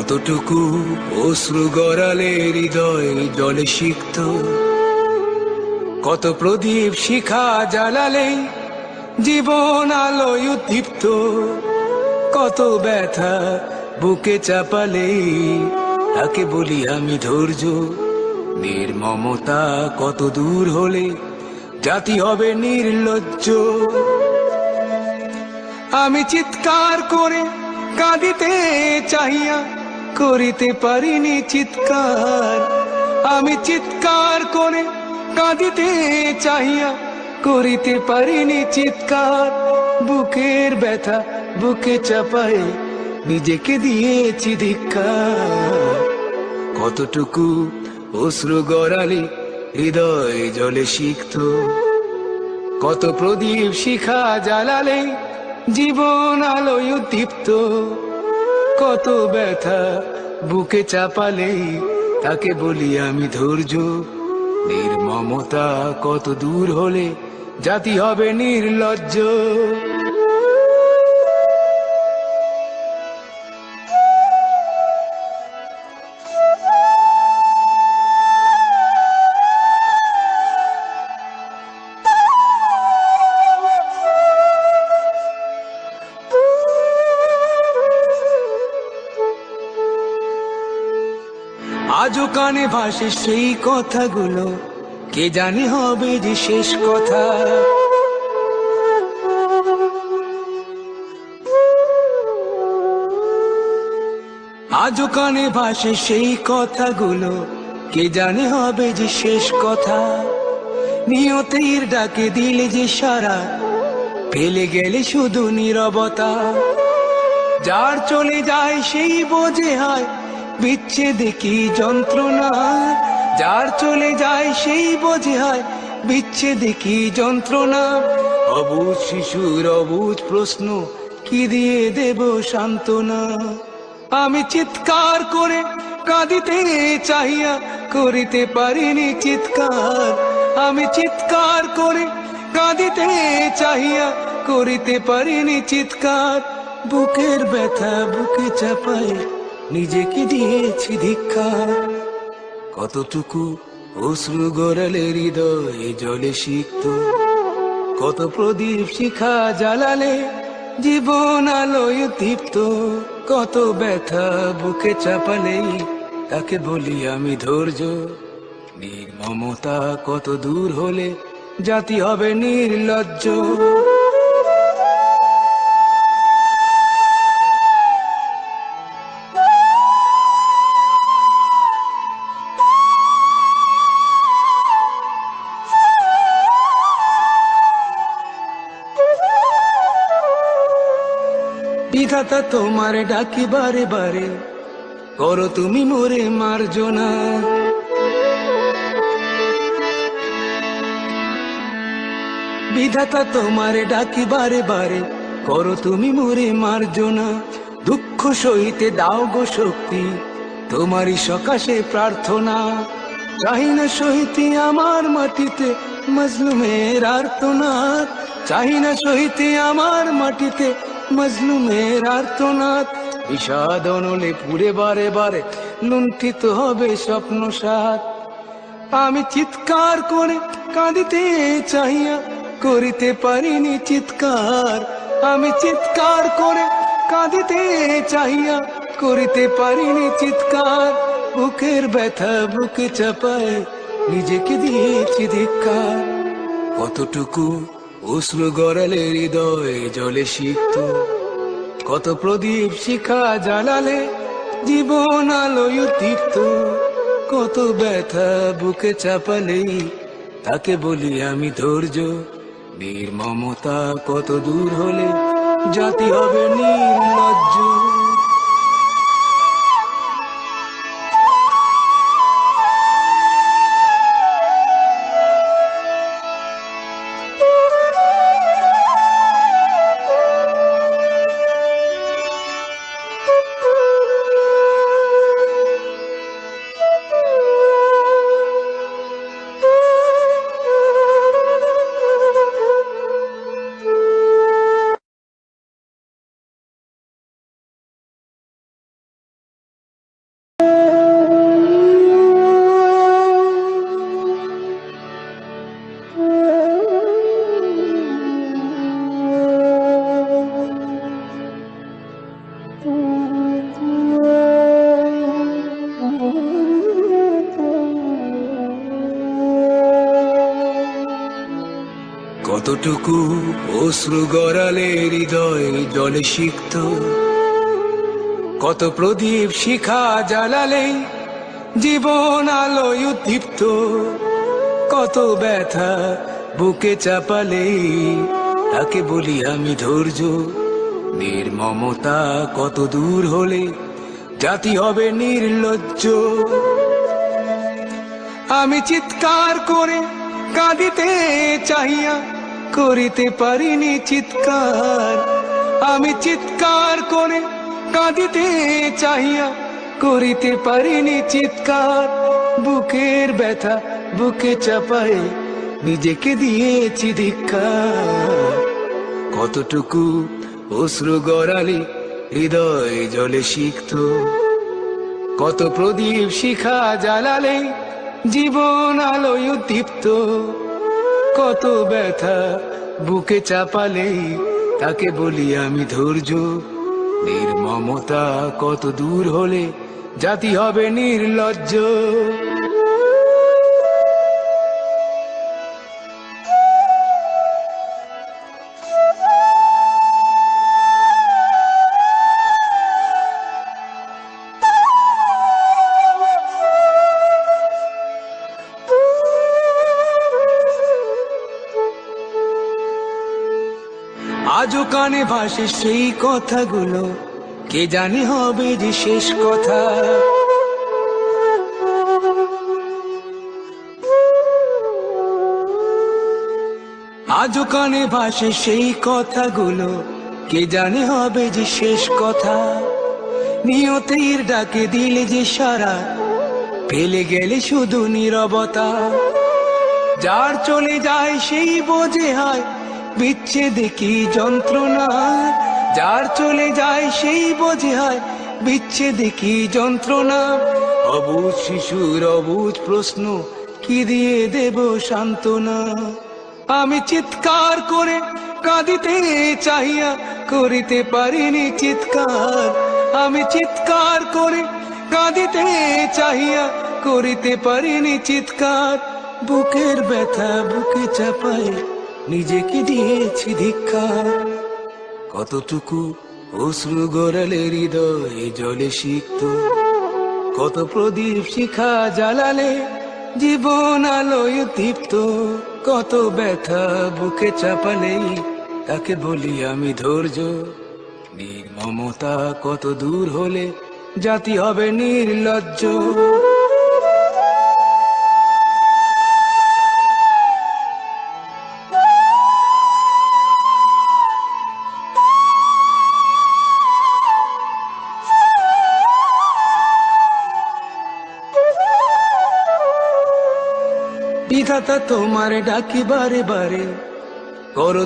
কতটুকু অশ্রু গড়ালে হৃদয় জলে সিক্ত, কত প্রদীপ শিখা জ্বালালে জীবন আলোয় উদ্দীপ্ত, কত ব্যথা বুকে চাপালে তাকে বলি আমি ধৈর্য। নির্মমতা কত দূর হলে জাতি হবে নির্লজ্জ। আমি চিৎকার করে কাঁদিতে চাহিয়া করিতে পারিনি চিৎকার, আমি চিৎকার করে কাঁদিতে চাহিয়া করিতে পারিনি চিৎকার। বুকের ব্যথা বুকে চাপায় নিজেকে দিয়েছি ধিক্কার। কতটুকু অশ্রু গড়ালে হৃদয় জলে সিক্ত, কত প্রদীপ শিখা জ্বালালে জীবন আলোয় উদ্দীপ্ত, কত ব্যথা বুকে চাপালে তাকে বলি আমি ধৈর্য। নির্মমতা কত দূর হলে জাতি হবে নির্লজ্জ। আজও কানে ভাসে সেই কথাগুলো, কে জানি হবে যে শেষ কথা। আজও কানে ভাসে সেই কথাগুলো, কে জানি হবে যে শেষ কথা। নিয়তির ডাকে দিলে যে সারা, ফেলে গেলে শুধু নীরবতা। যার চলে যায় সেই বোঝে হয় বিচ্ছেদে কি যন্ত্রণা, যার চলে যায় সেই বোঝে হয় বিচ্ছেদে কি যন্ত্রণা। অবুঝ শিশুর অবুঝ প্রশ্ন, কি দিয়ে দেব সান্ত্বনা। আমি চিৎকার করে কাঁদিতে চাহিয়া করিতে পারিনি চিৎকার, আমি চিৎকার করে কাঁদিতে চাহিয়া করিতে পারিনি চিৎকার। বুকের ব্যথা বুকে চাপায় নিজেকে দিয়েছি ধিক্কার। কতটুকু অশ্রু গড়ালে হৃদয় জলে সিক্ত, কত প্রদীপ শিখা জ্বালালে জীবন আলোয় উদ্দীপ্ত, কত ব্যথা বুকে চাপালে তাকে বলি আমি ধৈর্য। নির্মমতা কত দূর হলে জাতি হবে নির্লজ্জ। বিধাতা তোমার ডাকি বারে বারে, করো তুমি মোরে মার্জনা। বিধাতা তোমার ডাকি বারে বারে, করো তুমি মোরে মার্জনা। দুঃখ সহিতে দাও গো শক্তি, তোমারই সকাশে প্রার্থনা। চাহি না সহিতে আমার মাটিতে মজলুমের আর্তনাদ, চাহি না সহিতে আমার মাটিতে মজলুমের আর্তনাদ। বিষাদ অনলে পুরে বারে বারে লুণ্ঠিত হবে স্বপ্ন সাথ। আমি চিৎকার করে কাঁদিতে চাহিয়া করিতে পারিনি চিৎকার, আমি চিৎকার করে কাঁদিতে চাহিয়া করিতে পারিনি চিৎকার। বুকের ব্যথা বুকে চাপায় নিজেকে দিয়েছি ধিক্কার। কতটুকু অশ্রু গড়ালে হৃদয় জলে সিক্ত, কত প্রদীপ শিখা জ্বালালে জীবন আলোয় উদ্দীপ্ত, কত ব্যথা বুকে চাপালে তাকে বলি আমি ধৈর্য। নির্মমতা কত দূর হলে জাতি হবে নির্লজ্জ। কতটুকু অশ্রু গড়ালে হৃদয় জলে সিক্ত, কত প্রদীপ শিখা জ্বালালে জীবন আলোয় উদ্দীপ্ত, কত ব্যথা বুকে চাপালে তাকে বলি আমি ধৈর্য। নির্মমতা কত দূর হলে জাতি হবে নির্লজ্জ। আমি চিৎকার করে কাঁদিতে চাহিয়া করিতে পারিনি চিৎকার, আমি চিৎকার করে কাঁদিতে চাহিয়া করিতে পারিনি চিৎকার। বুকের ব্যথা বুকে চাপায় নিজেকে দিয়েছি ধিক্কার। কতটুকু অশ্রু গড়ালে হৃদয় জলে সিক্ত, কত প্রদীপ শিখা জ্বালালে জীবন আলোয় উদ্দীপ্ত, কত ব্যথা বুকে চাপালে তাকে বলি আমি ধৈর্য। নির্মমতা কত দূর হলে জাতি হবে নির্লজ্জ। আজও কানে ভাসে সেই কথাগুলো, কে জানি হবে যে শেষ কথা। আজও কানে ভাসে সেই কথাগুলো, কে জানি হবে যে শেষ কথা। নিয়তির ডাকে দিলে যে সারা, ফেলে গেলে শুধু নীরবতা। যার চলে যায় সেই বোঝে হয় বিচ্ছেদে কি যন্ত্রণা, যার চলে যায় সেই বোঝে হয় বিচ্ছেদে কি যন্ত্রণা। অবুঝ শিশুর অবুঝ প্রশ্ন, কি দিয়ে দেব সান্ত্বনা। আমি চিৎকার করে কাঁদিতে চাহিয়া করিতে পারিনি চিৎকার, আমি চিৎকার করে কাঁদিতে চাহিয়া করিতে পারিনি চিৎকার। বুকের ব্যথা বুকে চাপায় নিজেকে দিয়েছি ধিক্কার। কতটুকু অশ্রু গড়ালে হৃদয় জলে সিক্ত, কত প্রদীপ শিখা জ্বালালে জীবন আলোয় দীপ্ত, কত ব্যথা বুকে চাপালে তাকে বলি আমি ধৈর্য। নির্মমতা কত দূর হলে জাতি হবে নির্লজ্জ। বিধাতা তোমার ডাকি বারে বারে, করো